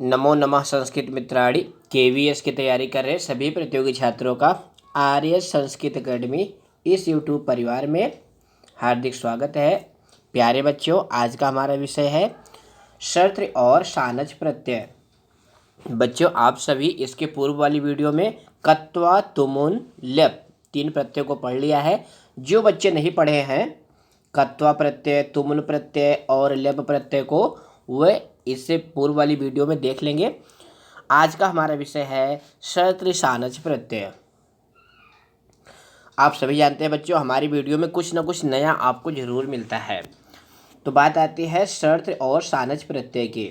नमो नमः संस्कृत मित्राणि। केवीएस की तैयारी कर रहे सभी प्रतियोगी छात्रों का आर्य संस्कृत अकेडमी इस यूट्यूब परिवार में हार्दिक स्वागत है। प्यारे बच्चों, आज का हमारा विषय है शर्त और सानच प्रत्यय। बच्चों, आप सभी इसके पूर्व वाली वीडियो में कत्वा तुमुन ल्यप 3 प्रत्ययों को पढ़ लिया है। जो बच्चे नहीं पढ़े हैं कत्वा प्रत्यय, तुमुन प्रत्यय और ल्यप प्रत्यय को, वह इससे पूर्व वाली वीडियो में देख लेंगे। आज का हमारा विषय है शर्त सानच प्रत्यय। आप सभी जानते हैं बच्चों, हमारी वीडियो में कुछ ना कुछ नया आपको जरूर मिलता है। तो बात आती है शर्त और सानच प्रत्यय की।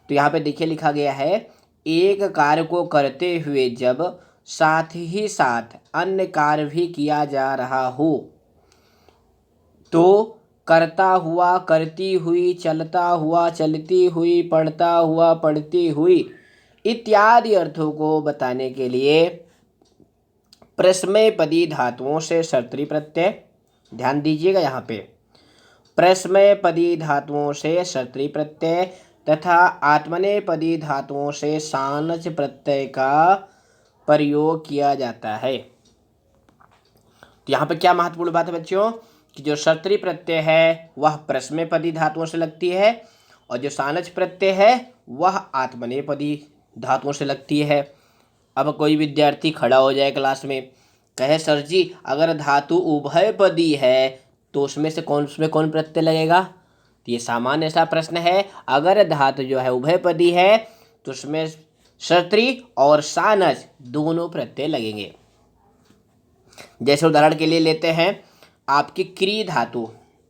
तो यहाँ पे देखिए लिखा गया है, एक कार्य को करते हुए जब साथ ही साथ अन्य कार्य भी किया जा रहा हो तो करता हुआ, करती हुई, चलता हुआ, चलती हुई, पढ़ता हुआ, पढ़ती हुई इत्यादि अर्थों को बताने के लिए प्रश्मयपदी धातुओं से शर्तरी प्रत्यय, ध्यान दीजिएगा यहाँ पे, प्रश्मयपदी धातुओं से शर्तरी प्रत्यय तथा आत्मनेपदी धातुओं से सानच प्रत्यय का प्रयोग किया जाता है। तो यहाँ पे क्या महत्वपूर्ण बात है बच्चों कि जो शर्तरी प्रत्यय है वह प्रश्मयपदी धातुओं से लगती है और जो सानच प्रत्यय है वह आत्मनेपदी धातुओं से लगती है। अब कोई विद्यार्थी खड़ा हो जाए क्लास में, कहे सर जी अगर धातु उभयपदी है तो उसमें कौन प्रत्यय लगेगा। तो ये सामान्य सा प्रश्न है। अगर धातु जो है उभयपदी है तो उसमें शर्तरी और सानच दोनों प्रत्यय लगेंगे। जैसे उदाहरण के लिए लेते हैं आपकी क्री धातु।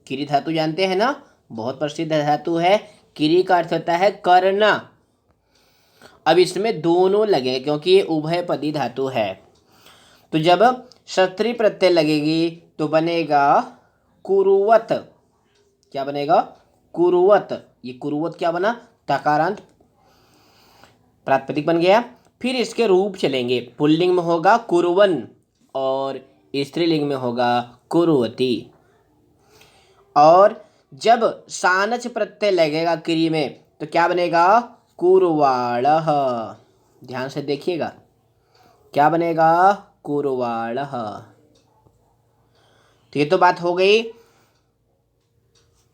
क्री धातु जानते हैं ना, बहुत प्रसिद्ध धातु है। क्री का अर्थ होता है करना। अब इसमें दोनों लगेंगे क्योंकि ये उभयपदी धातु है। तो जब शर्तरी प्रत्यय लगेगी तो बनेगा कुरुवत। क्या बनेगा? कुरुवत। ये कुरुवत क्या बना? तकारांत प्रातिपदिक बन गया। फिर इसके रूप चलेंगे, पुल्लिंग में होगा कुरुवन और स्त्रीलिंग में होगा कुरुवती। और जब सानच प्रत्यय लगेगा क्री में तो क्या बनेगा? कुरवाणः। ध्यान से देखिएगा, क्या बनेगा? कुरवाणः। तो ये तो बात हो गई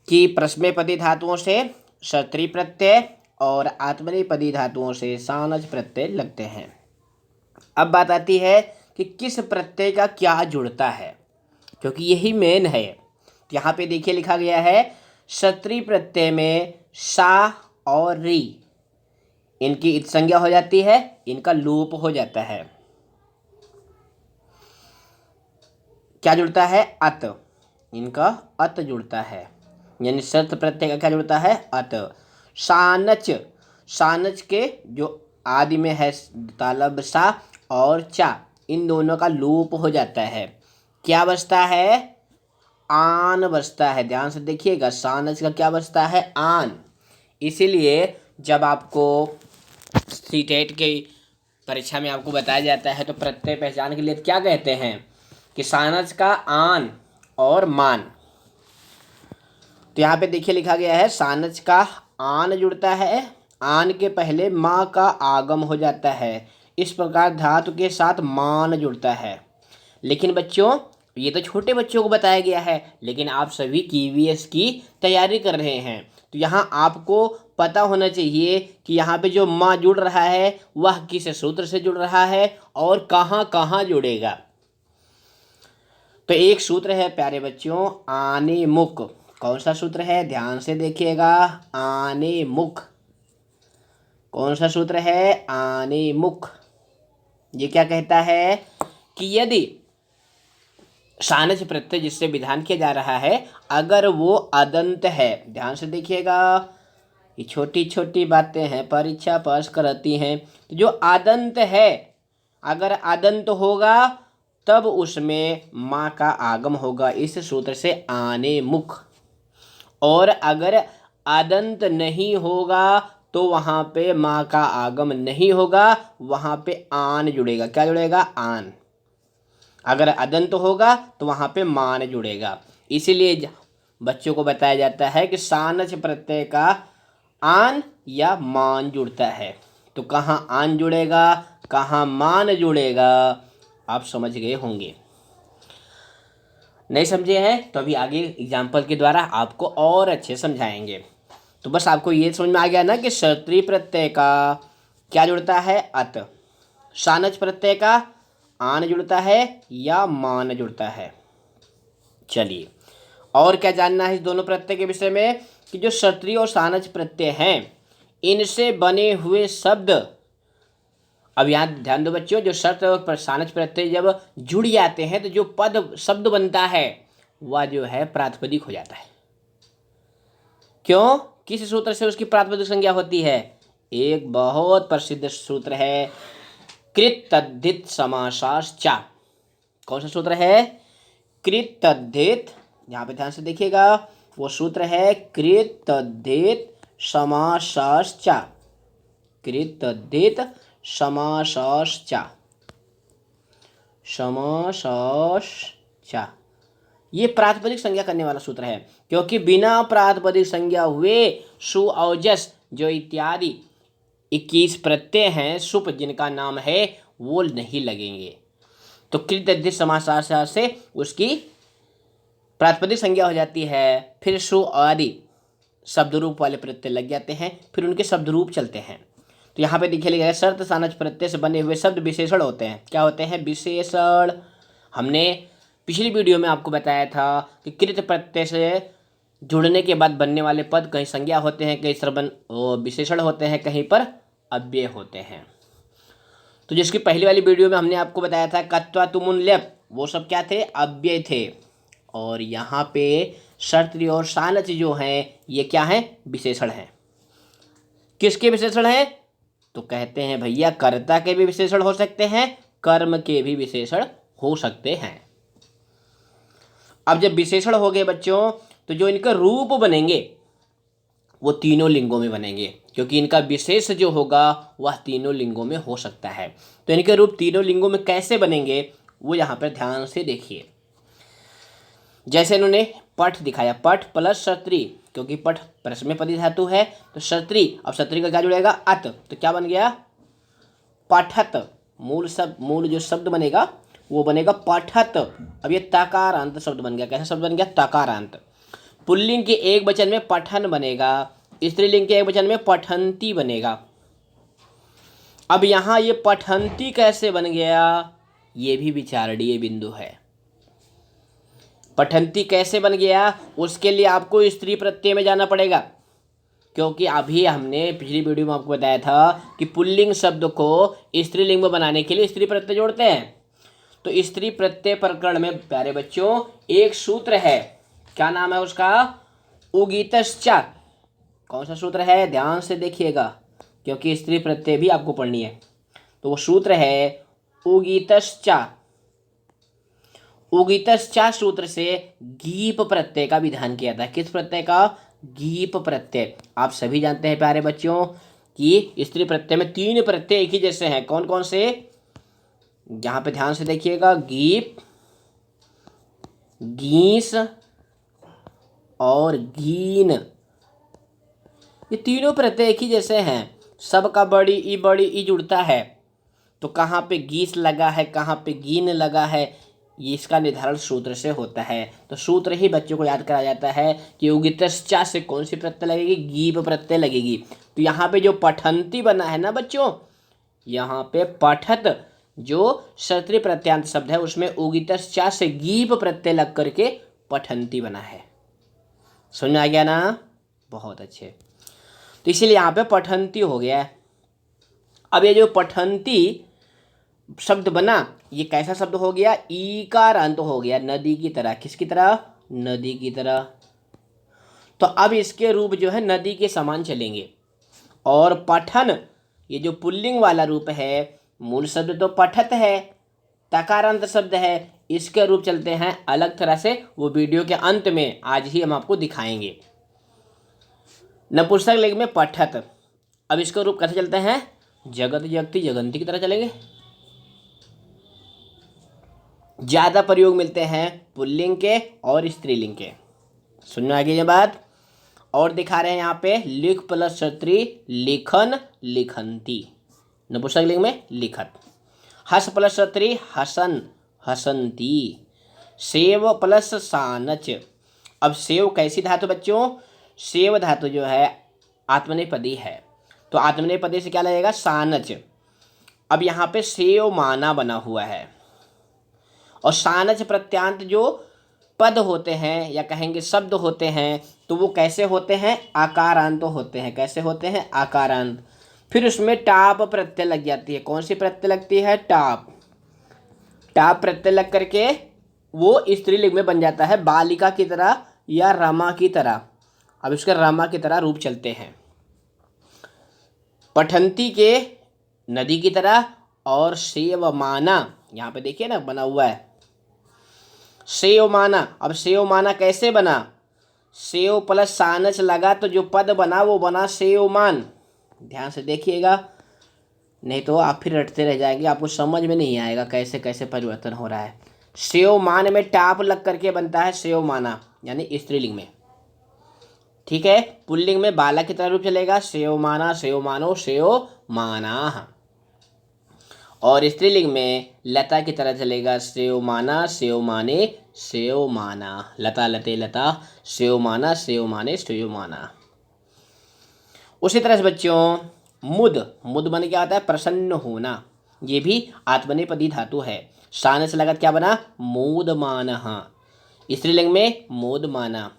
कि प्रश्मयपदी धातुओं से शर्तरी प्रत्यय और आत्मनेपदी धातुओं से सानच प्रत्यय लगते हैं। अब बात आती है कि किस प्रत्यय का क्या जुड़ता है, क्योंकि यही मेन है। यहाँ पे देखिए लिखा गया है, शर्तरी प्रत्यय में सा और री इनकी इत संज्ञा हो जाती है, इनका लोप हो जाता है। क्या जुड़ता है? अत। इनका अत जुड़ता है, यानी शर्त प्रत्यय का क्या जुड़ता है? अत। सानच, सानच के जो आदि में है तालब सा और चा, इन दोनों का लोप हो जाता है। क्या बचता है? आन बचता है। ध्यान से देखिएगा, सानच का क्या बचता है? आन। इसीलिए जब आपको सीटेट की परीक्षा में आपको बताया जाता है तो प्रत्यय पहचान के लिए क्या कहते हैं कि सानच का आन और मान। तो यहाँ पे देखिए लिखा गया है, सानच का आन जुड़ता है, आन के पहले माँ का आगम हो जाता है। इस प्रकार धातु के साथ मान जुड़ता है। लेकिन बच्चों ये तो छोटे बच्चों को बताया गया है, लेकिन आप सभी केवीएस की तैयारी कर रहे हैं तो यहाँ आपको पता होना चाहिए कि यहाँ पे जो माँ जुड़ रहा है वह किस सूत्र से जुड़ रहा है और कहाँ कहाँ जुड़ेगा। तो एक सूत्र है प्यारे बच्चों, आने मुख। कौन सा सूत्र है? ध्यान से देखिएगा, आने मुख। कौन सा सूत्र है? आने मुख। ये क्या कहता है कि यदि सानच प्रत्यय जिससे विधान किया जा रहा है अगर वो अदंत है, ध्यान से देखिएगा, ये छोटी छोटी बातें हैं, परीक्षा पास कराती हैं। तो जो अदंत है, अगर अदंत होगा तब उसमें माँ का आगम होगा, इस सूत्र से आने मुख। और अगर अदंत नहीं होगा तो वहाँ पे माँ का आगम नहीं होगा, वहाँ पे आन जुड़ेगा। क्या जुड़ेगा? आन। अगर अदंत होगा तो वहाँ पे मान जुड़ेगा। इसीलिए बच्चों को बताया जाता है कि सानच प्रत्यय का आन या मान जुड़ता है। तो कहाँ आन जुड़ेगा, कहाँ मान जुड़ेगा, आप समझ गए होंगे। नहीं समझे हैं तो अभी आगे एग्जाम्पल के द्वारा आपको और अच्छे समझाएंगे। तो बस आपको ये समझ में आ गया ना कि क्षत्रिय प्रत्यय का क्या जुड़ता है, अत। सानच प्रत्यय का आन जुड़ता है या मान जुड़ता है। चलिए और क्या जानना है इस दोनों प्रत्यय के विषय में, कि जो क्षत्रिय और सानच प्रत्यय हैं इनसे बने हुए शब्द, अब यहाँ ध्यान दो बच्चों, जो शर्त और सानच प्रत्यय जब जुड़ जाते हैं तो जो पद शब्द बनता है वह जो है प्रातिपदिक हो जाता है। क्यों, किस सूत्र से उसकी प्रातिपदिक संज्ञा होती है, एक बहुत प्रसिद्ध सूत्र है कृत तद्धित समासाश्चा। कौन सा सूत्र है, कृत तद्धित, यहाँ पे ध्यान से देखिएगा, वो सूत्र है कृत तद्धित समासाश्चा, कृत तद्धित समासाश्चा, समासाश्चा। ये प्रातिपदिक संज्ञा करने वाला सूत्र है, क्योंकि बिना प्रातिपदिक संज्ञा हुए सु औजस जो इत्यादि 21 प्रत्यय हैं सुप जिनका नाम है वो नहीं लगेंगे। तो कृत समासार से उसकी प्रातिपदिक संज्ञा हो जाती है, फिर सु आदि शब्द रूप वाले प्रत्यय लग जाते हैं, फिर उनके शब्द रूप चलते हैं। तो यहाँ पे दिखे लिखा है शर्त सानच प्रत्यय से बने हुए शब्द विशेषण होते हैं। क्या होते हैं, विशेषण। हमने पिछली वीडियो में आपको बताया था कि कृत प्रत्यय से जुड़ने के बाद बनने वाले पद कहीं संज्ञा होते हैं, कहीं सर्वनाम विशेषण होते हैं, कहीं पर अव्यय होते हैं। तो जिसकी पहली वाली वीडियो में हमने आपको बताया था कत्वा तुमुन लेप, वो सब क्या थे, अव्यय थे। और यहाँ पे शर्त और सानच जो हैं ये क्या हैं, विशेषण हैं। किसके विशेषण हैं, तो कहते हैं भैया कर्ता के भी विशेषण हो सकते हैं, कर्म के भी विशेषण हो सकते हैं। अब जब विशेषण हो गए बच्चों तो जो इनका रूप बनेंगे वो तीनों लिंगों में बनेंगे, क्योंकि इनका विशेष जो होगा वह तीनों लिंगों में हो सकता है। तो इनके रूप तीनों लिंगों में कैसे बनेंगे वो यहाँ पर ध्यान से देखिए। जैसे इन्होंने पठ दिखाया, पठ प्लस क्षत्रिय, क्योंकि पठ परस्मैपदी धातु है तो क्षत्रिय, अब क्षत्रिय का क्या जुड़ेगा, अत, तो क्या बन गया, पठत। मूल जो शब्द बनेगा वो बनेगा पठत। अब ये तकारांत शब्द बन गया। कैसा शब्द बन गया, तकारांत। पुल्लिंग के एक वचन में पठन बनेगा, स्त्रीलिंग के एक वचन में पठंती बनेगा। अब यहाँ ये पठंती कैसे बन गया, ये भी विचारणीय बिंदु है। पठंती कैसे बन गया, उसके लिए आपको स्त्री प्रत्यय में जाना पड़ेगा, क्योंकि अभी हमने पिछली वीडियो में आपको बताया था कि पुल्लिंग शब्द को स्त्रीलिंग में बनाने के लिए स्त्री प्रत्यय जोड़ते हैं। तो स्त्री प्रत्यय प्रकरण में प्यारे बच्चों एक सूत्र है, क्या नाम है उसका, उगीतश्चा। कौन सा सूत्र है, ध्यान से देखिएगा, क्योंकि स्त्री प्रत्यय भी आपको पढ़नी है। तो वो सूत्र है उगीतश्चा। उगीतश्चा सूत्र से गीप प्रत्यय का विधान किया था। किस प्रत्यय का, गीप प्रत्यय। आप सभी जानते हैं प्यारे बच्चों कि स्त्री प्रत्यय में 3 प्रत्यय एक ही जैसे हैं। कौन कौन से, यहाँ पे ध्यान से देखिएगा, गीप, गीस और गीन, ये तीनों प्रत्यय एक ही जैसे हैं। सबका बड़ी ई जुड़ता है, तो कहाँ पे गीस लगा है, कहाँ पे गीन लगा है, ये इसका निर्धारण सूत्र से होता है। तो सूत्र ही बच्चों को याद कराया जाता है कि उगितश्चा से कौन सी प्रत्यय लगेगी, गीप प्रत्यय लगेगी। तो यहाँ पे जो पठंती बना है ना बच्चों, यहाँ पे पठत जो क्षत्रिय प्रत्यांत शब्द है उसमें उगितश्चा से गीप प्रत्यय लग करके पठंती बना है। समझ आ गया ना, बहुत अच्छे। तो इसीलिए यहाँ पे पठंती हो गया है। अब ये जो पठंती शब्द बना ये कैसा शब्द हो गया, ईकार अंत हो गया, नदी की तरह। किसकी तरह, नदी की तरह। तो अब इसके रूप जो है नदी के समान चलेंगे। और पठन ये जो पुल्लिंग वाला रूप है, मूल शब्द तो पठत है, तकारांत शब्द है, इसके रूप चलते हैं अलग तरह से। वो वीडियो के अंत में आज ही हम आपको दिखाएंगे। नपुंसक लिंग में पठत, अब इसका रूप कैसे चलते हैं, जगत जगती जगंती की तरह चलेंगे। ज्यादा प्रयोग मिलते हैं पुल्लिंग के और स्त्रीलिंग के। सुनना आगे ये बात। और दिखा रहे हैं यहाँ पे लिख प्लस षत्री लिखन लिखंती, नपुंसक लिंग में लिखत। हस प्लस षत्री हसन हसंती। सेव प्लस सानच। अब सेव कैसी धातु बच्चों, सेव धातु जो है आत्मनेपदी है, तो आत्मनेपदी से क्या लगेगा सानच। अब यहाँ पे सेव माना बना हुआ है, और सानच प्रत्यांत जो पद होते हैं या कहेंगे शब्द होते हैं तो वो कैसे होते हैं, आकारांत होते हैं। कैसे होते हैं, आकारांत। फिर उसमें टाप प्रत्यय लग जाती है। कौन सी प्रत्यय लगती है, टाप। टाप प्रत्यय लग करके वो स्त्रीलिंग में बन जाता है, बालिका की तरह या रमा की तरह। अब इसका रमा की तरह रूप चलते हैं। पठंती के नदी की तरह, और सेवमाना यहाँ पे देखिए ना बना हुआ है सेवमाना। अब सेवमाना कैसे बना, सेव प्लस सानच लगा तो जो पद बना वो बना सेवमान। ध्यान से देखिएगा, नहीं तो आप फिर रटते रह जाएंगे, आपको समझ में नहीं आएगा कैसे कैसे परिवर्तन हो रहा है। सेवमान में टाप लग करके बनता है सेवमाना, यानी स्त्रीलिंग में। ठीक है, पुल्लिंग में बालक की तरह रूप चलेगा सेवमाना सेवमानो सेवमानाः, और स्त्रीलिंग में लता की तरह चलेगा सेवमाना सेवमाने सेवमाना। लता लते लता, सेवमाना सेवमाने सेवमाना। उसी तरह से बच्चों मुद, मुद मन क्या होता है, प्रसन्न होना। ये भी आत्मनेपदी धातु है। सानस लगत क्या बना, मोदमानः। स्त्रीलिंग में मोदमाना,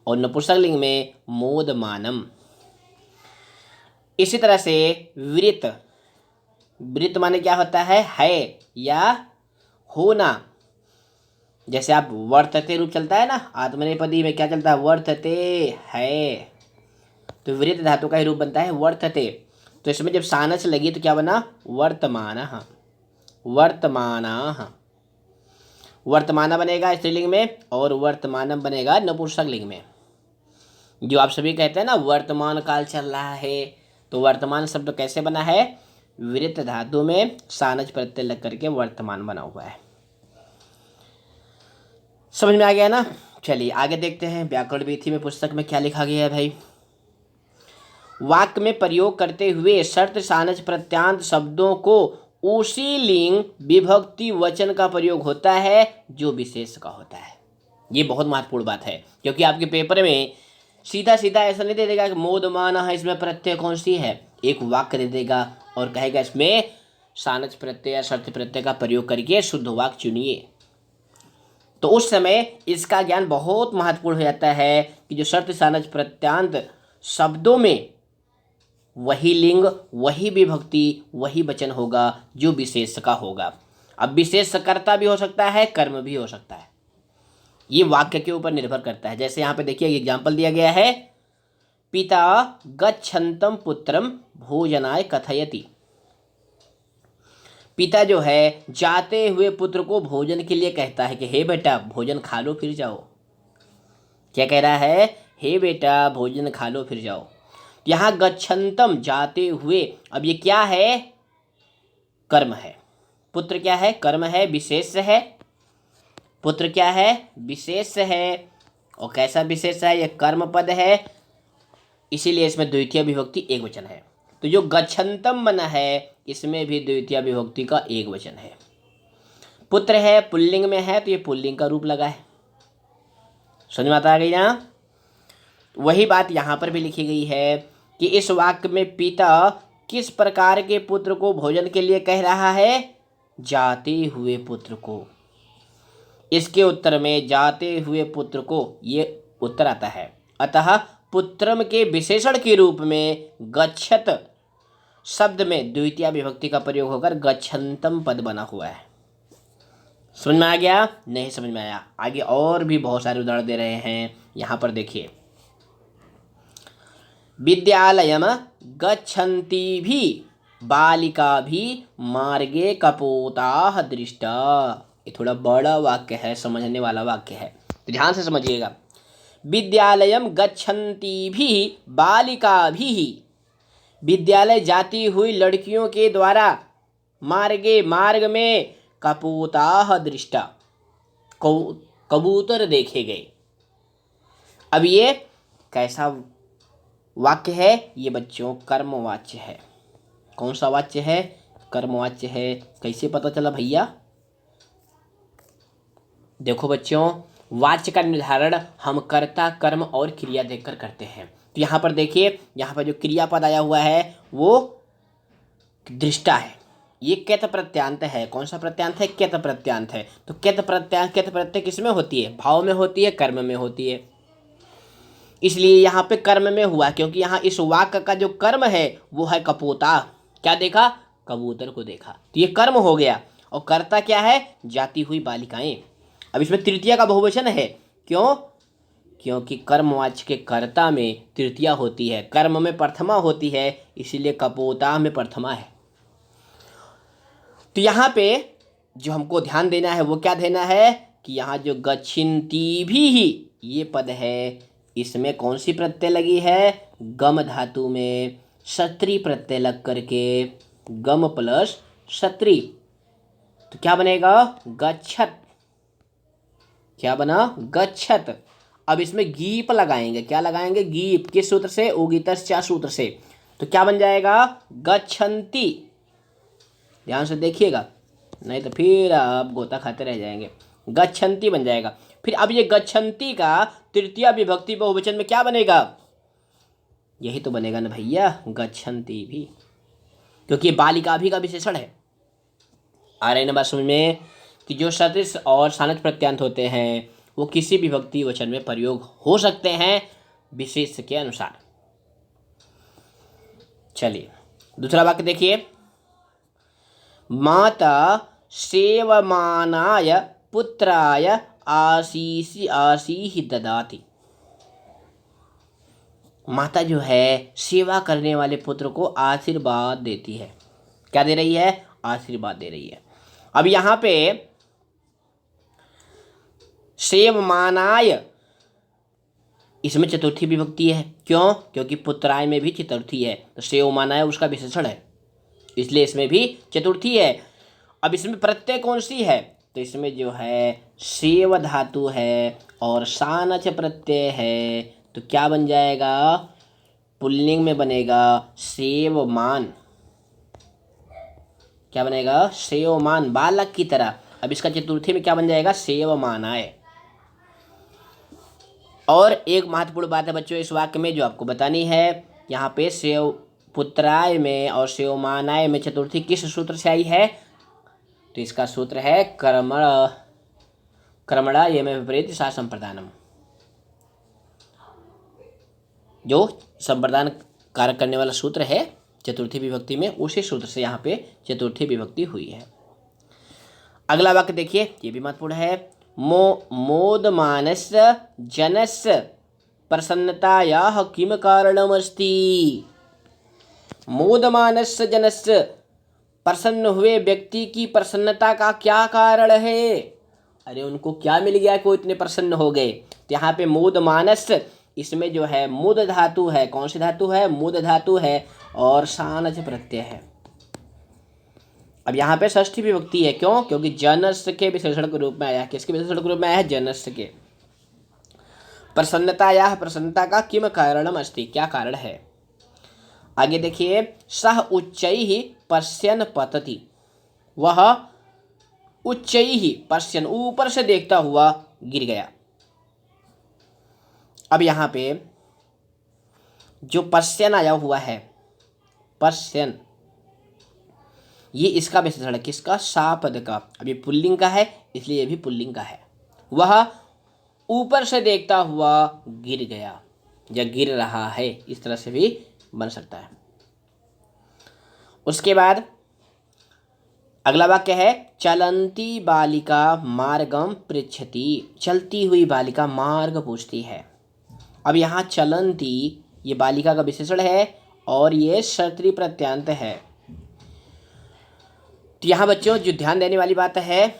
और नपुंसक लिंग में मोदमानम। इसी तरह से वृत, वृत माने क्या होता है या होना। जैसे आप वर्तते रूप चलता है ना, आत्मनेपदी में क्या चलता है, वर्तते है, तो वृत धातु का ही रूप बनता है वर्तते। तो इसमें जब सानस लगी तो क्या बना, वर्तमानः वर्तमानाः। वर्तमाना बनेगा स्त्रीलिंग में, और वर्तमानम बनेगा नपुंसक लिंग में। जो आप सभी कहते हैं ना वर्तमान काल चल रहा है, तो वर्तमान शब्द कैसे बना है, वृत धातु में सानच प्रत्यय लग करके वर्तमान बना हुआ है। समझ में आ गया ना। चलिए आगे देखते हैं व्याकरण वीथी में पुस्तक में क्या लिखा गया है भाई। वाक्य में प्रयोग करते हुए शर्त सानच प्रत्यांत शब्दों को उसी लिंग विभक्ति वचन का प्रयोग होता है जो विशेष का होता है। ये बहुत महत्वपूर्ण बात है, क्योंकि आपके पेपर में सीधा सीधा ऐसा नहीं दे देगा कि मोदमाना है, इसमें प्रत्यय कौन सी है। एक वाक्य दे देगा और कहेगा इसमें सानच प्रत्यय या शर्त प्रत्यय का प्रयोग करके शुद्ध वाक्य चुनिए। तो उस समय इसका ज्ञान बहुत महत्वपूर्ण हो जाता है कि जो शर्त सानच प्रत्यांत शब्दों में वही लिंग वही विभक्ति वही वचन होगा जो विशेष का होगा। अब विशेष कर्ता भी हो सकता है, कर्म भी हो सकता है, ये वाक्य के ऊपर निर्भर करता है। जैसे यहाँ पे देखिए एग्जाम्पल दिया गया है, पिता गच्छन्तम पुत्रम भोजनाय कथयति। पिता जो है जाते हुए पुत्र को भोजन के लिए कहता है कि हे बेटा भोजन खा लो फिर जाओ। क्या कह रहा है, हे बेटा भोजन खा लो फिर जाओ। यहाँ गच्छन्तम जाते हुए, अब ये क्या है, कर्म है। पुत्र क्या है, कर्म है, विशेष है। पुत्र क्या है, विशेष है, और कैसा विशेष है, यह कर्म पद है, इसीलिए इसमें द्वितीय विभक्ति एक वचन है। तो जो गच्छन्तम बना है इसमें भी द्वितीय विभक्ति का एक वचन है। पुत्र है पुल्लिंग में है तो ये पुल्लिंग का रूप लगा है। समझ में आता आ गई ना। वही बात यहाँ पर भी लिखी गई है कि इस वाक्य में पिता किस प्रकार के पुत्र को भोजन के लिए कह रहा है, जाते हुए पुत्र को। इसके उत्तर में जाते हुए पुत्र को ये उत्तर आता है। अतः पुत्रम के विशेषण के रूप में गच्छत शब्द में द्वितीय विभक्ति का प्रयोग होकर गच्छन्तम पद बना हुआ है। समझ में आ गया, नहीं समझ में आया, आगे और भी बहुत सारे उदाहरण दे रहे हैं। यहाँ पर देखिए, विद्यालयम गच्छन्ती भी बालिका भी मार्गे कपोताः दृष्टा। ये थोड़ा बड़ा वाक्य है, समझने वाला वाक्य है, तो ध्यान से समझिएगा। विद्यालयम गच्छन्ती भी बालिका भी, विद्यालय जाती हुई लड़कियों के द्वारा, मार्गे मार्ग में, कपोताः दृष्टा कबूतर देखे गए। अब ये कैसा वाक्य है ये बच्चों? कर्मवाच्य है। कौन सा वाच्य है? कर्मवाच्य है। कैसे पता चला भैया? देखो बच्चों, वाच्य का निर्धारण हम कर्ता, कर्म और क्रिया देखकर करते हैं। तो यहाँ पर देखिए, यहाँ पर जो क्रियापद आया हुआ है वो दृष्टा है। ये क्यत प्रत्यांत है। कौन सा प्रत्यांत है? क्यत प्रत्यांत है। तो क्यत प्रत्यय किसमें होती है? भाव में होती है, कर्म में होती है। इसलिए यहाँ पे कर्म में हुआ, क्योंकि यहाँ इस वाक्य का जो कर्म है वो है कपोता। क्या देखा? कबूतर को देखा, तो ये कर्म हो गया। और कर्ता क्या है? जाती हुई बालिकाएं। अब इसमें तृतीया का बहुवचन है। क्यों? क्योंकि कर्मवाच्य के कर्ता में तृतीया होती है, कर्म में प्रथमा होती है, इसीलिए कपोता में प्रथमा है। तो यहाँ पे जो हमको ध्यान देना है वो क्या देना है कि यहाँ जो गच्छन्ति भी ही ये पद है, इसमें कौन सी प्रत्यय लगी है? गम धातु में सत्री प्रत्यय लग करके, गम प्लस सत्री, तो क्या बनेगा? गच्छत। क्या बना? गच्छत। अब इसमें गीप लगाएंगे। क्या लगाएंगे? गीप। किस सूत्र से? उगितस्य सूत्र से। तो क्या बन जाएगा? गच्छन्ति। ध्यान से देखिएगा, नहीं तो फिर आप गोता खाते रह जाएंगे। गच्छन्ति बन जाएगा। फिर अब ये गच्छन्ति का तृतीय विभक्ति बहुवचन में क्या बनेगा? यही तो बनेगा ना भैया, गच्छन्ति भी, क्योंकि बालिका भी का विशेषण है। आ रही ना बात समझ में? कि जो सदृश और सानच प्रत्यांत होते हैं वो किसी भी विभक्ति वचन में प्रयोग हो सकते हैं विशेष के अनुसार। चलिए दूसरा वाक्य देखिए। माता सेवमानाय पुत्राय आशीष ददाति। माता जो है सेवा करने वाले पुत्र को आशीर्वाद देती है। क्या दे रही है? आशीर्वाद दे रही है। अब यहाँ पे सेवमानाय, इसमें चतुर्थी विभक्ति है। क्यों? क्योंकि पुत्राय में भी चतुर्थी है, तो सेवमानाय उसका विशेषण है, इसलिए इसमें भी चतुर्थी है। अब इसमें प्रत्यय कौन सी है? तो इसमें जो है सेव धातु है और सानच प्रत्यय है, तो क्या बन जाएगा? पुल्लिंग में बनेगा सेवमान। क्या बनेगा? सेवमान, बालक की तरह। अब इसका चतुर्थी में क्या बन जाएगा? सेवमानाय। और एक महत्वपूर्ण बात है बच्चों इस वाक्य में जो आपको बतानी है, यहाँ पे सेव पुत्राय में और सेवमानाय में चतुर्थी किस सूत्र से आई है? तो इसका सूत्र है कर्मणा ये में विपरीत सा संप्रदानम। जो संप्रदान कारक करने वाला सूत्र है चतुर्थी विभक्ति में, उसी सूत्र से यहाँ पे चतुर्थी विभक्ति हुई है। अगला वाक्य देखिए, ये भी महत्वपूर्ण है। मोदमानस्य जनस्य प्रसन्नतायाः किम कारणमस्ति। मोदमानस्य जनस्य, प्रसन्न हुए व्यक्ति की प्रसन्नता का क्या कारण है? अरे उनको क्या मिल गया कि वो इतने प्रसन्न हो गए? तो यहाँ पे मोदमानस्य, इसमें जो है मुद धातु है। कौन सी धातु है? मुद धातु है और सानच प्रत्यय है। अब यहाँ पे षष्ठी विभक्ति है। क्यों? क्योंकि जनस्य के विशेषण के रूप में आया है। किसके विशेषण के रूप में आया है? जनस्य के। प्रसन्नतायाः, प्रसन्नता का किम कारणम अस्ति, क्या कारण है? आगे देखिए। सह उच्चैः पश्यन् पतति। वह उच्चैः पश्यन्, ऊपर से देखता हुआ गिर गया। अब यहाँ पे जो पश्यन् आया हुआ है, पश्यन्, ये इसका विशेषण है। किसका? सापद का। अब ये पुल्लिंग का है इसलिए ये भी पुल्लिंग का है। वह ऊपर से देखता हुआ गिर गया या गिर रहा है, इस तरह से भी बन सकता है। उसके बाद अगला वाक्य है। चलंती बालिका मार्गम पृच्छति। चलती हुई बालिका मार्ग पूछती है। अब यहाँ चलंती ये बालिका का विशेषण है और ये षत्री प्रत्यांत है। तो यहाँ बच्चों जो ध्यान देने वाली बात है,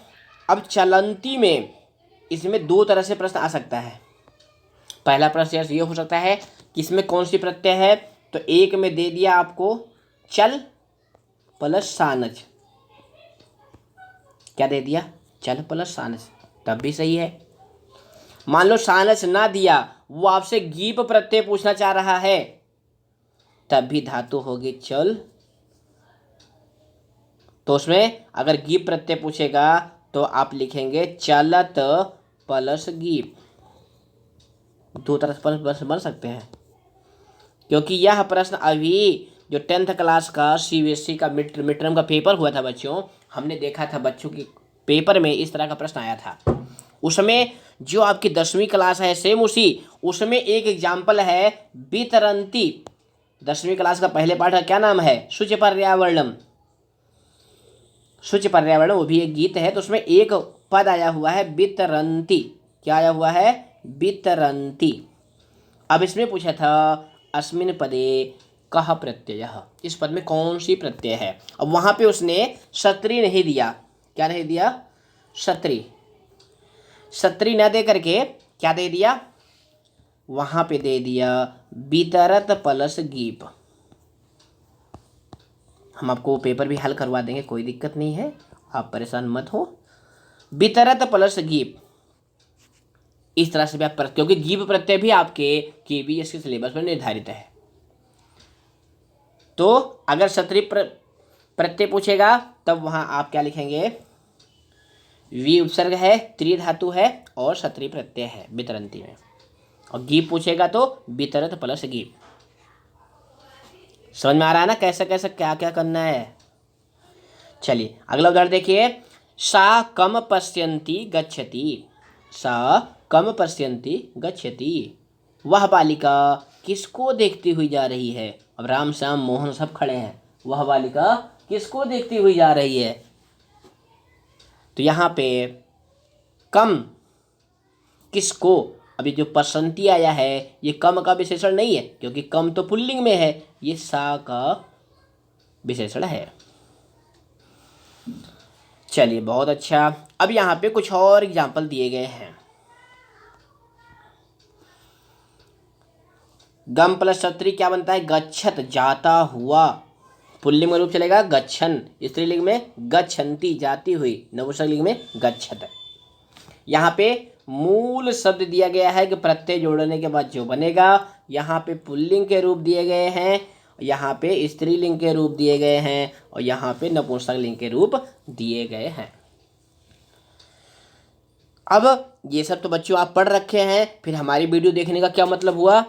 अब चलंती में इसमें दो तरह से प्रश्न आ सकता है। पहला प्रश्न ये हो सकता है कि इसमें कौन सी प्रत्यय है? तो एक में दे दिया आपको चल प्लस सानच। क्या दे दिया? चल प्लस सानच, तब भी सही है। मान लो सानच ना दिया वो आपसे गीप प्रत्यय पूछना चाह रहा है, तब भी धातु होगी चल। तो उसमें अगर गीप प्रत्यय पूछेगा तो आप लिखेंगे चलत प्लस गीप। दो तरह से प्रश्न बन सकते हैं, क्योंकि यह प्रश्न अभी जो 10th क्लास का सीबीएसई का मिड टर्म का पेपर हुआ था बच्चों, हमने देखा था बच्चों के पेपर में इस तरह का प्रश्न आया था। उसमें जो आपकी 10वीं क्लास है सेम उसमें एक एग्जाम्पल है वितरंती। 10वीं क्लास का पहले पाठ का क्या नाम है? शुच पर्यावरणम। शुच पर्यावरण वो भी एक गीत है, तो उसमें एक पद आया हुआ है वितरंती। क्या आया हुआ है? वितरंती। अब इसमें पूछा था अस्मिन पदे कह प्रत्यय, इस पद में कौन सी प्रत्यय है? अब वहां पे उसने क्षत्रि नहीं दिया। क्या नहीं दिया? क्षत्रि। क्षत्रि न दे करके क्या दे दिया? वहां पे दे दिया वितरत प्लस गीप। हम आपको पेपर भी हल करवा देंगे, कोई दिक्कत नहीं है, आप परेशान मत हो। वितरत प्लस गीप, इस तरह से भी आप क्योंकि गीप प्रत्यय भी आपके केबीएस के सिलेबस में निर्धारित है। तो अगर क्षत्रिय प्रत्यय पूछेगा तब वहां आप क्या लिखेंगे? वी उपसर्ग है, त्रिधातु है और क्षत्रिय प्रत्यय है वितरंती में। और गीप पूछेगा तो वितरत प्लस गीप। समझ में आ रहा है ना कैसे कैसे क्या क्या करना है? चलिए अगला उदाहरण देखिए। सा कम पश्यन्ति गच्छति। सा कम पश्यन्ति गच्छति। वह बालिका किसको देखती हुई जा रही है? अब राम श्याम मोहन सब खड़े हैं, वह बालिका किसको देखती हुई जा रही है? तो यहाँ पे कम किसको, अभी जो पसंती आया है ये कम का विशेषण नहीं है, क्योंकि कम तो पुल्लिंग में है, ये सा का विशेषण है। चलिए बहुत अच्छा। अब यहाँ पे कुछ और एग्जाम्पल दिए गए हैं। गम प्लस क्षत्रि क्या बनता है? गच्छत, जाता हुआ। पुल्लिंग में रूप चलेगा गच्छन, स्त्रीलिंग में गच्छन्ति, जाती हुई, नपुंसकलिंग में गच्छत। यहाँ पे मूल शब्द दिया गया है कि प्रत्यय जोड़ने के बाद जो बनेगा। यहाँ पे पुल्लिंग के रूप दिए गए हैं, यहाँ पे स्त्रीलिंग के रूप दिए गए हैं और यहाँ पे नपुंसकलिंग के रूप दिए गए हैं। अब ये सब तो बच्चों आप पढ़ रखे हैं, फिर हमारी वीडियो देखने का क्या मतलब हुआ?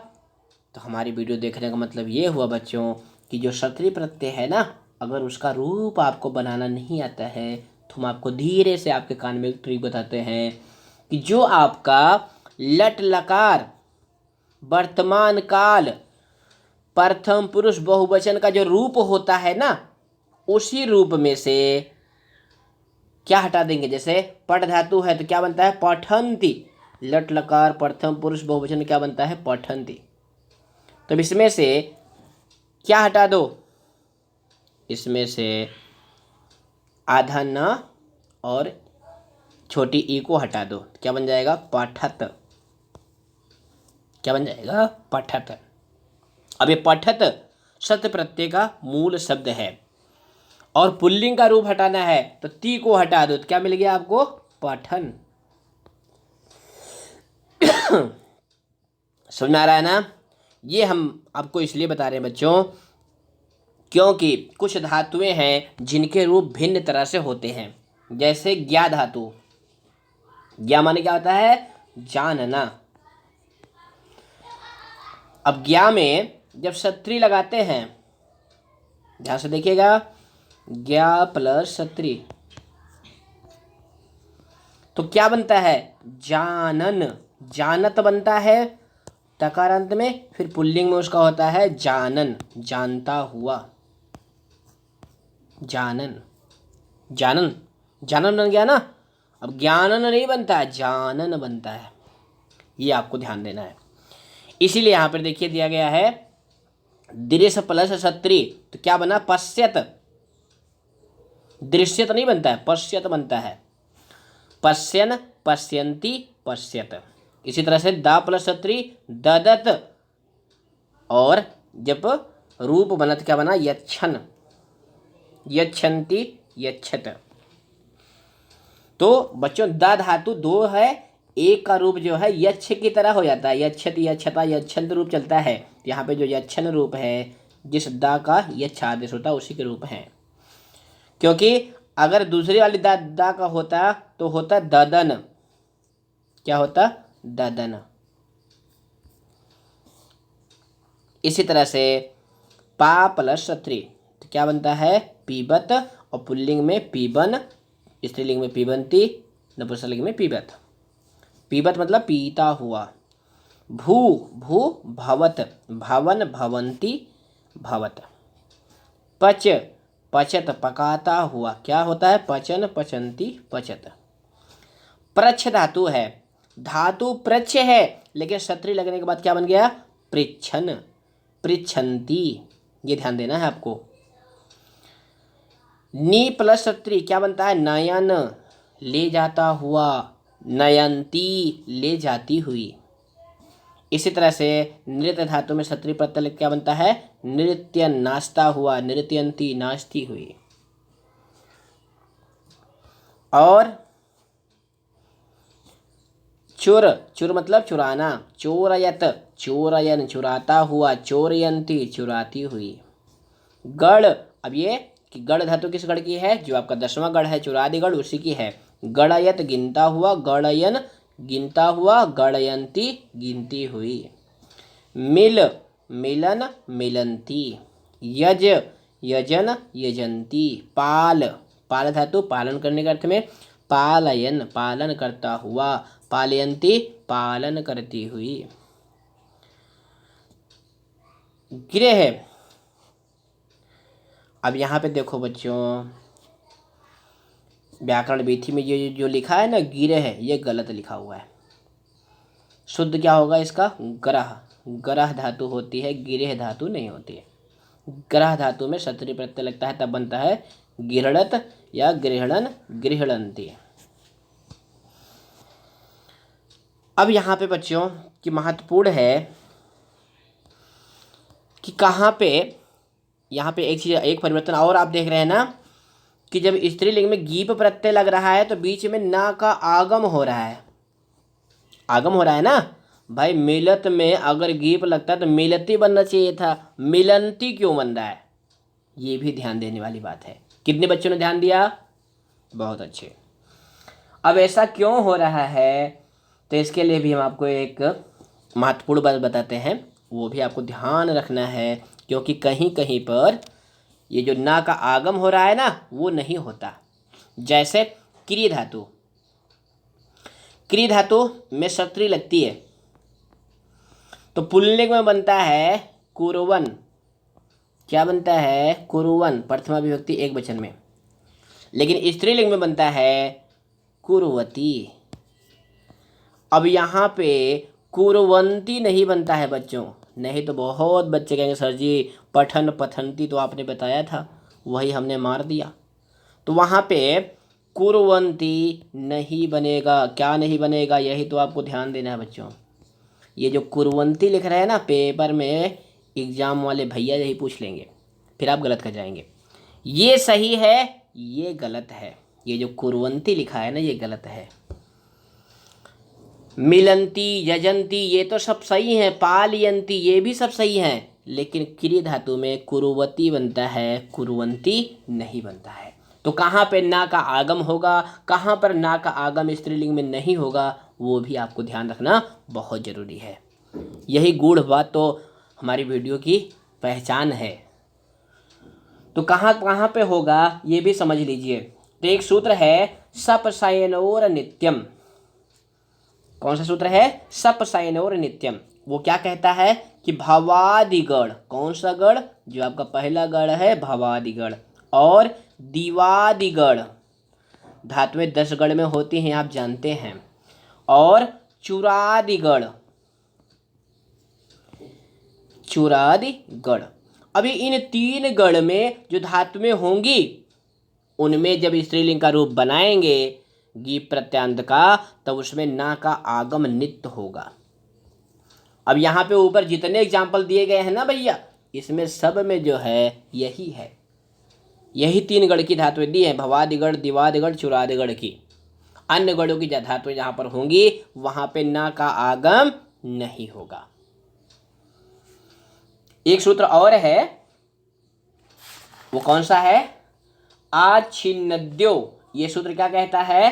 तो हमारी वीडियो देखने का मतलब ये हुआ बच्चों कि जो क्षत्रिय प्रत्यय है ना, अगर उसका रूप आपको बनाना नहीं आता है तो हम आपको धीरे से आपके कान में एक ट्रिक बताते हैं कि जो आपका लट लकार वर्तमान काल प्रथम पुरुष बहुवचन का जो रूप होता है ना, उसी रूप में से क्या हटा देंगे। जैसे पठ धातु है तो क्या बनता है? पठन्ति। लट लकार प्रथम पुरुष बहुवचन क्या बनता है? पठन्ति। तो इसमें से क्या हटा दो? इसमें से आधा न और छोटी ई को हटा दो, क्या बन जाएगा? पठत। क्या बन जाएगा? पठत। अब ये पठत सत्य प्रत्यय का मूल शब्द है और पुल्लिंग का रूप हटाना है तो ती को हटा दो, तो क्या मिल गया आपको? पठन। समझ में आ रहा है ना? ये हम आपको इसलिए बता रहे हैं बच्चों क्योंकि कुछ धातुएं हैं जिनके रूप भिन्न तरह से होते हैं। जैसे ज्ञा धातु, ज्ञा माने क्या होता है? जानना। अब ज्ञा में जब क्षत्रि लगाते हैं, ध्यान से देखिएगा, ज्ञा प्लस क्षत्रि तो क्या बनता है? जानन। जानत बनता है तकारांत में, फिर पुल्लिंग में उसका होता है जानन, जानता हुआ। जानन, जानन, जानन बन गया ना। अब ज्ञानन नहीं बनता है, जानन बनता है, ये आपको ध्यान देना है। इसीलिए यहाँ पर देखिए दिया गया है दृश्य प्लस क्षत्रि तो क्या बना? पश्यत। दृश्यत नहीं बनता है, पश्यत बनता है। पश्यन, पश्यन्ति, पश्यत। इसी तरह से दा प्लस क्षत्रि ददत, और जब रूप बना तो क्या बना? यच्छन, यच्छन्ति, यच्छत। तो बच्चों द धातु दो है, एक का रूप जो है यच्छ की तरह हो जाता है, यच्छत यच्छता यच्छंत रूप चलता है। यहाँ पे जो यच्छन रूप है जिस दा का यच्छ आदेश होता है उसी के रूप है। क्योंकि अगर दूसरी वाली दा का होता तो होता ददन। क्या होता? ददन। इसी तरह से पा प्लस त्रि तो क्या बनता है? पीबत। और पुल्लिंग में पीबन, स्त्रीलिंग में पीबंती, नपुंसकलिंग में पीबत। पीबत मतलब पीता हुआ। भू भू भवत, भवन भवंती भवत। पच पचत पकाता हुआ, क्या होता है? पचन पचंती पचत। प्रच्छ धातु है, धातु प्रच्छ है लेकिन सत्री लगने के बाद क्या बन गया? पृच्छन, पृच्छन्ति। ये ध्यान देना है आपको। नी प्लस सत्री क्या बनता है? नयन, ले जाता हुआ, नयंती, ले जाती हुई। इसी तरह से नृत्य धातु में सत्री प्रत्यय क्या बनता है? नृत्य, नाचता हुआ, नृत्यंती, नाचती हुई। और चुर, चुर मतलब चुराना, चोरयत, चोरयन, चुराता हुआ, चोरयंती, चुराती हुई। गढ़, अब ये कि गढ़ धातु किस गढ़ की है? जो आपका 10वां गढ़ है चुरादीगढ़, उसी की है। गढ़यत गिनता हुआ, गढ़यन गिनता हुआ, गढ़यंती गिनती हुई। मिल, मिलन मिलंती। यज, यजन यजंती। पाल, पाल धातु पालन करने के अर्थ में, पालयन पालन करता हुआ, पालयंती पालन करती हुई। गृह, अब यहाँ पे देखो बच्चों, व्याकरण विधि में ये जो लिखा है ना गिरह है, ये गलत लिखा हुआ है। शुद्ध क्या होगा इसका? ग्रह, ग्रह धातु होती है, गिरह धातु नहीं होती है। ग्रह धातु में सत्री प्रत्यय लगता है तब बनता है गिरड़त या गृहणन, गृहणंती। अब यहाँ पे बच्चों की महत्वपूर्ण है कि कहाँ पे, यहाँ पे एक चीज, एक परिवर्तन और आप देख रहे हैं ना कि जब स्त्रीलिंग में गीप प्रत्यय लग रहा है तो बीच में ना का आगम हो रहा है। आगम हो रहा है ना भाई। मिलत में अगर गीप लगता तो मिलती बनना चाहिए था, मिलंती क्यों बन रहा है? ये भी ध्यान देने वाली बात है। कितने बच्चों ने ध्यान दिया? बहुत अच्छे। अब ऐसा क्यों हो रहा है तो इसके लिए भी हम आपको एक महत्वपूर्ण बात बताते हैं, वो भी आपको ध्यान रखना है। क्योंकि कहीं कहीं पर ये जो ना का आगम हो रहा है ना वो नहीं होता। जैसे क्री धातु, क्री धातु में सत्री लगती है तो पुल्लिंग में बनता है कुरवन। क्या बनता है? कुरुवन, प्रथमा विभक्ति एक वचन में। लेकिन स्त्रीलिंग में बनता है कुरवती। अब यहाँ पे कुरवंती नहीं बनता है बच्चों, नहीं तो बहुत बच्चे कहेंगे सर जी पठन पठंती तो आपने बताया था, वही हमने मार दिया। तो वहाँ पे कुरवंती नहीं बनेगा। क्या नहीं बनेगा? यही तो आपको ध्यान देना है बच्चों। ये जो कुरवंती लिख रहे हैं ना पेपर में, एग्जाम वाले भैया यही पूछ लेंगे, फिर आप गलत कर जाएंगे। ये सही है, ये गलत है। ये जो कुरवंती लिखा है ना ये गलत है। मिलंती, यजंती ये तो सब सही है, पालयंती ये भी सब सही है, लेकिन क्री धातु में कुरुवती बनता है, कुरुवंती नहीं बनता है। तो कहाँ पे ना का आगम होगा, कहाँ पर ना का आगम स्त्रीलिंग में नहीं होगा, वो भी आपको ध्यान रखना बहुत ज़रूरी है। यही गूढ़ बात तो हमारी वीडियो की पहचान है। तो कहाँ कहाँ पे होगा ये भी समझ लीजिए। तो एक सूत्र है सप शयनोर नित्यम। कौन सा सूत्र है? सप शयनोर नित्यम। वो क्या कहता है कि भवादिगढ़, कौन सा गढ़? जो आपका पहला गढ़ है भवादिगढ़, और दिवादिगढ़ धातुएं 10 गढ़ में होती हैं आप जानते हैं, और चुरादिगढ़, चुरादिगढ़। अभी इन 3 गढ़ में जो धातुएं होंगी उनमें जब स्त्रीलिंग का रूप बनाएंगे गीप प्रत्यांत का, तब उसमें ना का आगम नित्य होगा। अब यहाँ पे ऊपर जितने एग्जाम्पल दिए गए हैं ना भैया, इसमें सब में जो है यही है, यही 3 गढ़ की धातुएं दी हैं, भवादिगढ़, दिवादिगढ़, चुरादिगढ़ की। अन्य गणों की धातुएं जहां पर होंगी वहां पे न का आगम नहीं होगा। एक सूत्र और है, वो कौन सा है? आच्छिन्नद्यो। ये सूत्र क्या कहता है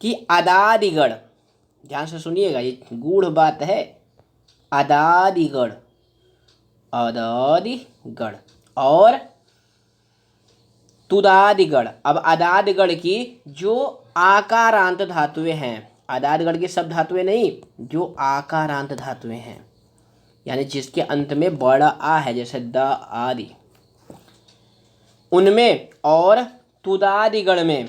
कि अदादिगण, ध्यान से सुनिएगा, ये गूढ़ बात है। अदादिगण, अदादिगण और तुदादिगण। अब अदादिगण की जो आकारांत धातुएं हैं, अदादिगण की सब धातुएं नहीं, जो आकारांत धातुएं हैं, यानी जिसके अंत में बड़ा आ है, जैसे द आदि, उनमें, और तुदादिगण में,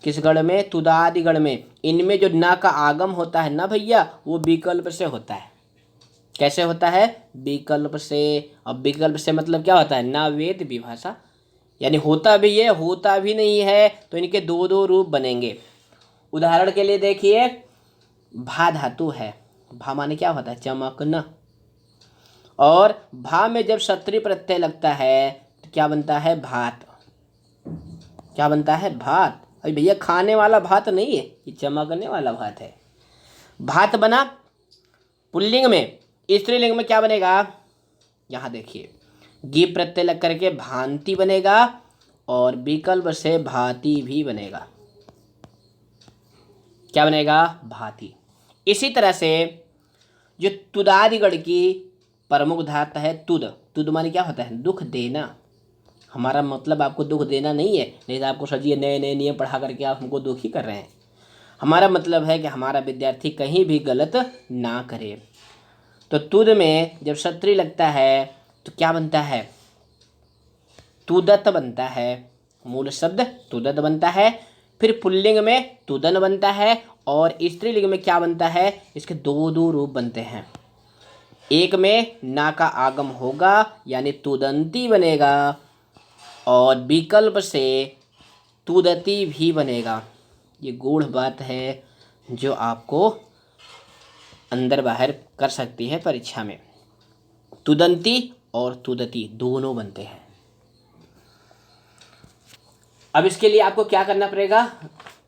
किस गण में? तुदादिगण में। इनमें जो न का आगम होता है ना भैया, वो विकल्प से होता है। कैसे होता है? विकल्प से। अब विकल्प से मतलब क्या होता है? ना वेद विभाषा, यानी होता भी है होता भी नहीं है, तो इनके दो दो रूप बनेंगे। उदाहरण के लिए देखिए, भा धातु है, भा माने क्या होता है? चमकना। और भा में जब क्षत्रिय प्रत्यय लगता है तो क्या बनता है? भात। क्या बनता है? भात। अरे भैया खाने वाला भात नहीं है, ये चमकने वाला भात है। भात बना पुल्लिंग में। स्त्रीलिंग में क्या बनेगा? यहाँ देखिए, गी प्रत्यय लग करके भांति बनेगा, और विकल्प से भांति भी बनेगा। क्या बनेगा? भांति। इसी तरह से जो तुदादिगण की प्रमुख धातु है तुद। तुद माने क्या होता है? दुख देना। हमारा मतलब आपको दुख देना नहीं है, नहीं तो आपको सजिए नए नए नियम पढ़ा करके आप हमको दुखी कर रहे हैं। हमारा मतलब है कि हमारा विद्यार्थी कहीं भी गलत ना करे। तो तुद में जब क्षत्रिय लगता है तो क्या बनता है? तुदत बनता है। मूल शब्द तुदत बनता है। फिर पुल्लिंग में तुदन बनता है, और स्त्रीलिंग में क्या बनता है? इसके दो दो रूप बनते हैं। एक में ना का आगम होगा, यानी तुदंती बनेगा, और विकल्प से तुदती भी बनेगा। ये गूढ़ बात है जो आपको अंदर बाहर कर सकती है परीक्षा में। तुदंती और तुदती दोनों बनते हैं। अब इसके लिए आपको क्या करना पड़ेगा?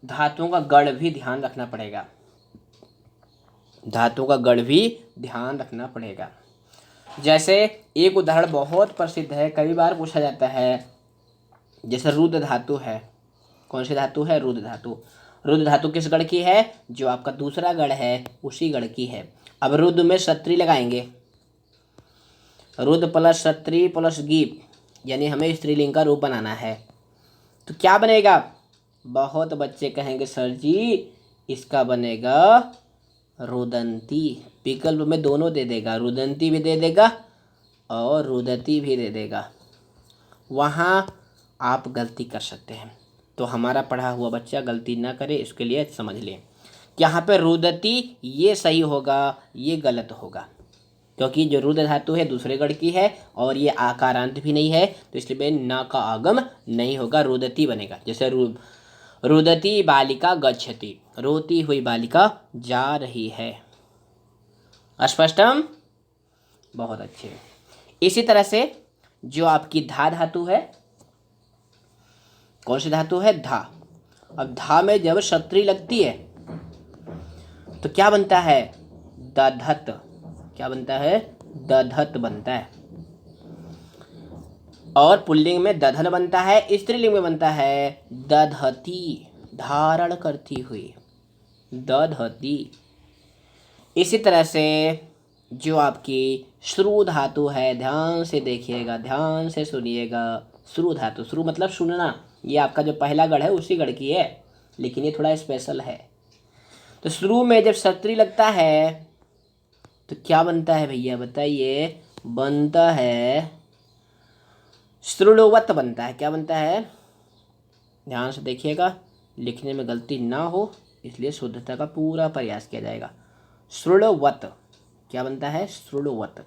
धातुओं का गढ़ भी ध्यान रखना पड़ेगा। धातुओं का गढ़ भी ध्यान रखना पड़ेगा। जैसे एक उदाहरण बहुत प्रसिद्ध है, कई बार पूछा जाता है, जैसे रुद्र धातु है। कौन सी धातु है? रुद्र धातु। रुद्र धातु किस गढ़ की है? जो आपका दूसरा गढ़ है उसी गढ़ की है। अब रुद्र में क्षत्रिय लगाएंगे, रुद्र प्लस क्षत्रिय प्लस गीप, यानी हमें स्त्रीलिंग का रूप बनाना है। तो क्या बनेगा? बहुत बच्चे कहेंगे सर जी इसका बनेगा रुदंती। विकल्प में दोनों दे देगा, रुदंती भी दे देगा और रुदती भी दे देगा। वहाँ आप गलती कर सकते हैं, तो हमारा पढ़ा हुआ बच्चा गलती ना करे इसके लिए समझ लें। यहाँ पे रुदती ये सही होगा, ये गलत होगा, क्योंकि जो रुद्र धातु है दूसरे गढ़ की है और ये आकारांत भी नहीं है, तो इसलिए ना का आगम नहीं होगा, रुदती बनेगा। जैसे रुदती बालिका गच्छति, रोती हुई बालिका जा रही है। स्पष्टम? बहुत अच्छे। इसी तरह से जो आपकी धा धातु है, कौन सी धातु है? धा। अब धा में जब क्षत्रिय लगती है तो क्या बनता है? दधत। क्या बनता है? दधत बनता है। और पुल्लिंग में दधन बनता है, स्त्रीलिंग में बनता है दधती, धारण करती हुई, दधती। इसी तरह से जो आपकी श्रु धातु है, ध्यान से देखिएगा, ध्यान से सुनिएगा। श्रु धातु, श्रु मतलब सुनना, ये आपका जो पहला गढ़ है उसी गढ़ की है, लेकिन ये थोड़ा स्पेशल है। तो श्रु में जब क्षत्रिय लगता है तो क्या बनता है भैया बताइए? बनता है श्रुणवत बनता है। क्या बनता है? ध्यान से देखिएगा, लिखने में गलती ना हो इसलिए शुद्धता का पूरा प्रयास किया जाएगा। श्रुणवत क्या बनता है? श्रुणवत।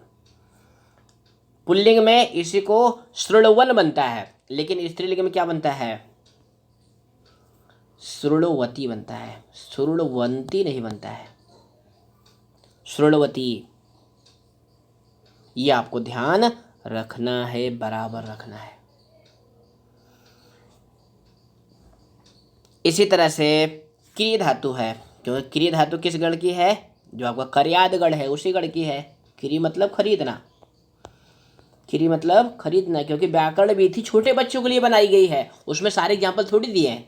पुल्लिंग में इसी को श्रुणवन बनता है, लेकिन स्त्रीलिंग में क्या बनता है? श्रुणवती बनता है, श्रुणवंती नहीं बनता है, श्रुणवती। ये आपको ध्यान रखना है, बराबर रखना है। इसी तरह से क्रिय धातु है, क्योंकि क्रिय धातु किस गण की है, जो आपका कर्याद गण है उसी गण की है। क्रिय मतलब खरीदना, क्रिय मतलब खरीदना, क्योंकि व्याकरण विधि छोटे बच्चों के लिए बनाई गई है, उसमें सारे एग्जाम्पल थोड़ी दिए हैं।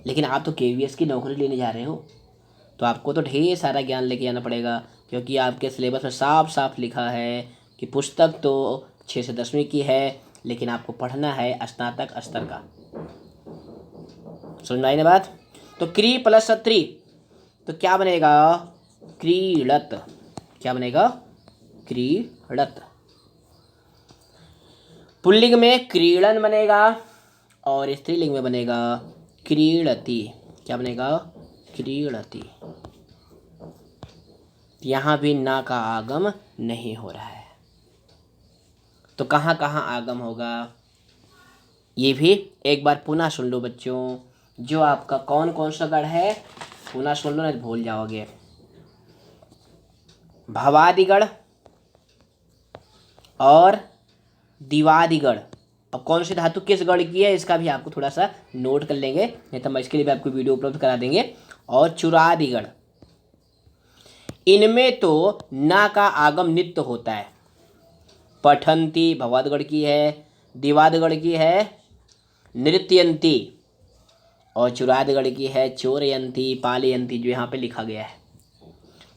लेकिन आप तो केवीएस की नौकरी लेने जा रहे हो, तो आपको तो ढेर सारा ज्ञान लेके आना पड़ेगा, क्योंकि आपके सिलेबस में साफ साफ लिखा है कि पुस्तक तो 6 से 10वीं की है, लेकिन आपको पढ़ना है स्नातक स्तर का। समझ में आई ना बात। तो क्री प्लस त्रि, तो क्या बनेगा, क्रीड़त। क्या बनेगा, क्रीड़त। पुल्लिंग में क्रीड़न बनेगा और स्त्रीलिंग में बनेगा क्रीड़ति। क्या बनेगा, क्रीड़ति। यहाँ भी ना का आगम नहीं हो रहा है, तो कहाँ कहाँ आगम होगा, ये भी एक बार पुनः सुन लो बच्चों। जो आपका कौन कौन सा गण है पुनः सुन लो, नहीं तो भूल जाओगे। भवादिगण और दिवादिगण। अब कौन सी धातु किस गण की है इसका भी आपको थोड़ा सा नोट कर लेंगे, नहीं तो हम इसके लिए भी आपको वीडियो उपलब्ध करा देंगे। और चुरादिगण, इनमें तो ना का आगम नित्य होता है। पठंती भवादगण की है, दिवादगण की है नृत्यंती, और चुरादगण की है चोरयंती पालयंती, जो यहाँ पे लिखा गया है।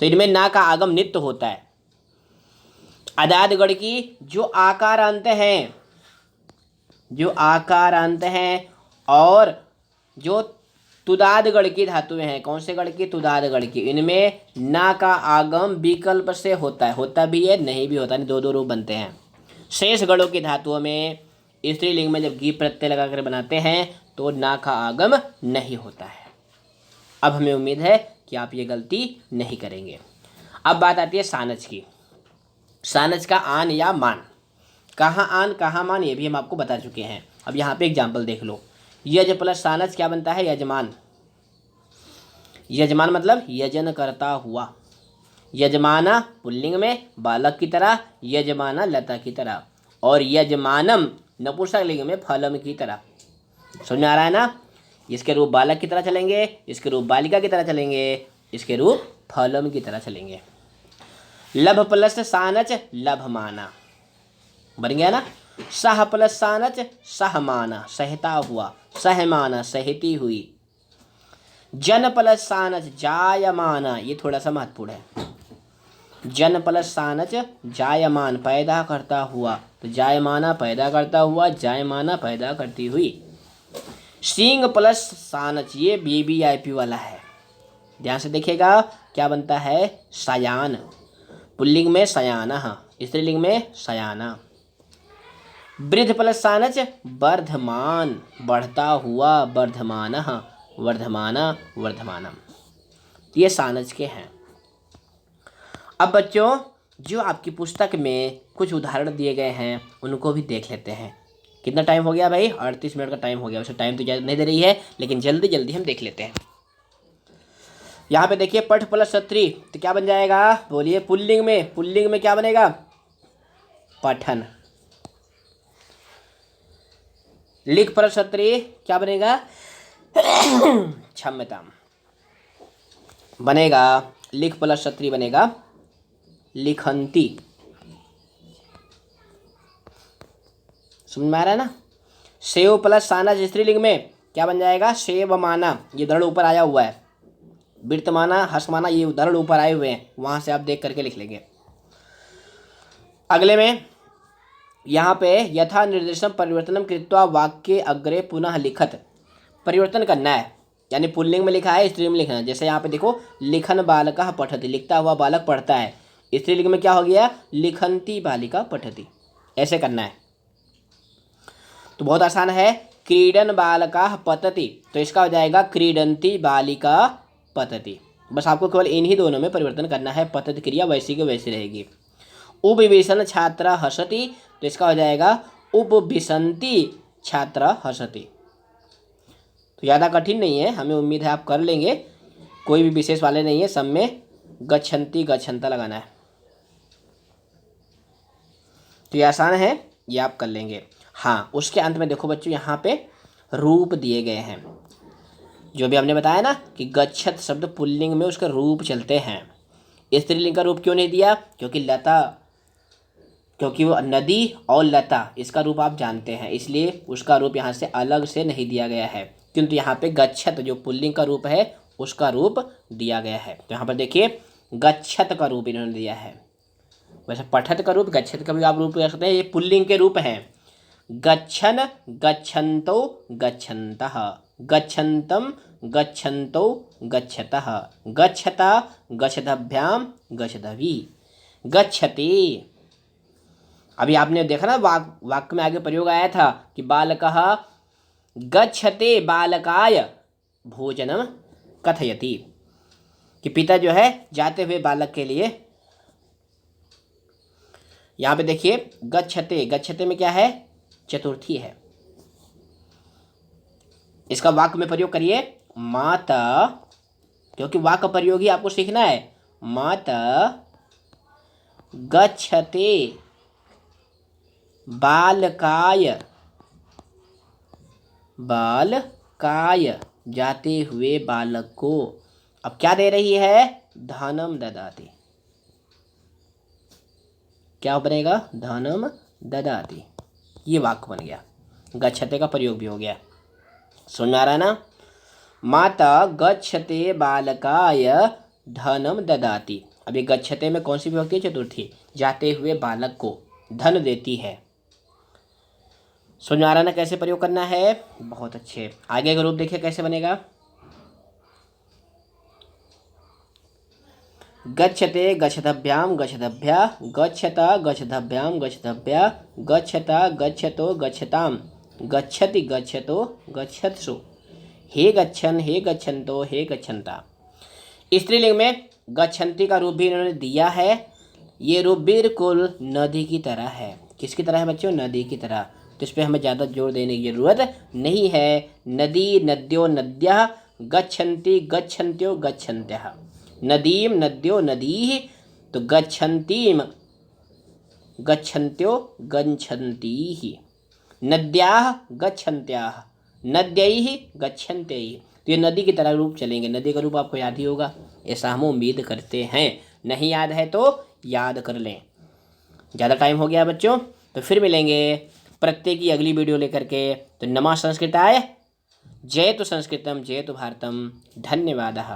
तो इनमें ना का आगम नित्य होता है। अदादगण की जो आकारांत हैं, जो आकारांत हैं, और जो तुदादगण की धातुएं हैं, कौन से गण की, तुदादगण की, इनमें ना का आगम विकल्प से होता है, होता भी है नहीं भी होता, नहीं, दो दो रूप बनते हैं। शेष गणों की धातुओं में स्त्रीलिंग में जब गी प्रत्यय लगाकर बनाते हैं तो ना का आगम नहीं होता है। अब हमें उम्मीद है कि आप ये गलती नहीं करेंगे। अब बात आती है सानच की। सानच का आन या मान, कहाँ आन कहाँ मान ये भी हम आपको बता चुके हैं। अब यहाँ पे एग्जाम्पल देख लो। यज प्लस सानच क्या बनता है, यजमान। यजमान मतलब यजन करता हुआ। यजमाना पुल्लिंग में बालक की तरह, यजमाना लता की तरह, और यजमानम नपुंसक लिंग में फलम की तरह। समझ में आ रहा है ना। इसके रूप बालक की तरह चलेंगे, इसके रूप बालिका की तरह चलेंगे, इसके रूप फलम की तरह चलेंगे। लभ प्लस सानच लभमाना बन गया ना। सह प्लस सानच सहमाना सहता हुआ, सहमाना सहती हुई। जन प्लस सानच जायमाना, ये थोड़ा सा महत्वपूर्ण है। जन प्लस सानच जायमान पैदा करता हुआ, तो जायमाना पैदा करता हुआ, जायमाना पैदा करती हुई। सिंग प्लस सानच, ये BBIP वाला है, ध्यान से देखिएगा। क्या बनता है, सयान। पुल्लिंग में सयाना, स्त्रीलिंग में सयाना। वृद्ध प्लस सानच वर्धमान बढ़ता हुआ, वर्धमान वर्धमाना वर्धमानम। ये सानच के हैं। अब बच्चों जो आपकी पुस्तक में कुछ उदाहरण दिए गए हैं उनको भी देख लेते हैं। कितना टाइम हो गया भाई, 38 मिनट का टाइम हो गया। वैसे टाइम तो ज़्यादा नहीं दे रही है, लेकिन जल्दी जल्दी हम देख लेते हैं। यहाँ पे देखिए पठ प्लस छत्री, तो क्या बन जाएगा, बोलिए। पुल्लिंग में क्या बनेगा, पठन। लिख प्लस छत्री क्या बनेगा, क्षम्यता बनेगा। लिख प्लस छत्री बनेगा लिखंती। समझ में आ रहा है ना। सेव प्लस सानच स्त्रीलिंग में क्या बन जाएगा, सेवमाना। ये उदाहरण ऊपर आया हुआ है। विर्तमाना हसमाना ये उदाहरण ऊपर आए हुए हैं, वहां से आप देख करके लिख लेंगे। अगले में यहाँ पे यथा निर्देशम परिवर्तनम कृत्वा वाक्य अग्रे पुनः लिखत, परिवर्तन करना है, यानी पुल्लिंग में लिखा है स्त्रीलिंग में लिखना है। जैसे यहाँ पे देखो लिखन बालका पठति, लिखता हुआ बालक पढ़ता है। स्त्रीलिंग में क्या हो गया, लिखंती बालिका पठति, ऐसे करना है। तो बहुत आसान है। क्रीडन बालका पतति, तो इसका हो जाएगा क्रीडंती बालिका पतति। बस आपको केवल इन्हीं दोनों में परिवर्तन करना है, पतति क्रिया वैसी की वैसी रहेगी। उपविशन छात्र हसति, तो इसका हो जाएगा उपविशंती छात्र हसति। तो ज़्यादा कठिन नहीं है, हमें उम्मीद है आप कर लेंगे। कोई भी विशेष वाले नहीं है, सब में गच्छन्ति गच्छन्ता लगाना है। तो ये आसान है, ये आप कर लेंगे। हाँ, उसके अंत में देखो बच्चों यहाँ पे रूप दिए गए हैं। जो भी हमने बताया ना कि गच्छत शब्द पुल्लिंग में उसका रूप चलते हैं। स्त्रीलिंग का रूप क्यों नहीं दिया? क्योंकि वो नदी और लता इसका रूप आप जानते हैं, इसलिए उसका रूप यहाँ से अलग से नहीं दिया गया है। किंतु यहाँ पे गच्छत जो पुल्लिंग का रूप है उसका रूप दिया गया है। तो यहाँ पर देखिए गच्छत का रूप इन्होंने दिया है। वैसे पठत का रूप, गच्छत का भी आप रूप ले सकते हैं, ये पुल्लिंग के रूप हैं। गच्छन, गच्छन्तो, गच्छन्तः, गच्छन्तं, गच्छन्तो, गच्छतः, गच्छता, गच्छतभ्यां, गच्छतभी, गच्छति। अभी आपने देखा ना वाक्य में आगे प्रयोग आया था कि बालकः गच्छते बालकाय भोजनम कथयति, कि पिता जो है जाते हुए बालक के लिए। यहाँ पे देखिए गच्छते, गच्छते में क्या है? चतुर्थी है। इसका वाक्य में प्रयोग करिए माता, क्योंकि वाक्य प्रयोग ही आपको सीखना है। माता गच्छते बालकाय, बालकाय जाते हुए बालक को। अब क्या दे रही है? धनम ददाति। क्या बनेगा? धनम ददाति। ये वाक्य बन गया, गच्छते का प्रयोग भी हो गया। सुन आ रहा ना? माता गच्छते बालकाय धनम ददाति। अभी गच्छते में कौन सी विभक्ति है? चतुर्थी। जाते हुए बालक को धन देती है। सुन आ रहा ना कैसे प्रयोग करना है? बहुत अच्छे। आगे का रूप देखिए कैसे बनेगा। गच्छते गच्छतभ्याम गच्छतभ्या, गच्छता गच्छतभ्याम गच्छतभ्या, गच्छता गच्छतो गच्छताम, गच्छति गच्छतो गच्छत्सु, हे गच्छन हे गच्छन्तो हे गच्छन्ता। स्त्रीलिंग में गच्छन्ति का रूप भी इन्होंने दिया है। ये रूप बिल्कुल नदी की तरह है। किसकी तरह है बच्चों? नदी की तरह। तो इस पर हमें ज़्यादा जोर देने की जरूरत नहीं है। नदी, नद्यो, नद्यः, गच्छन्ति, गच्छन्त्यो, गच्छन्त्यः, नदीम, नद्यो, नदीः, तो गच्छन्तीम, गच्छन्त्यो, गच्छन्तीः, नद्याः, गच्छन्त्याः, नद्यैः, गच्छन्त्यैः। तो ये नदी की तरह रूप चलेंगे। नदी का रूप आपको याद ही होगा, ऐसा हम उम्मीद करते हैं। नहीं याद है तो याद कर लें। ज़्यादा टाइम हो गया बच्चों, तो फिर मिलेंगे प्रत्येक की अगली वीडियो लेकर के। तो नमः संस्कृताय, जयतु संस्कृतम, जयतु भारतम। धन्यवादः।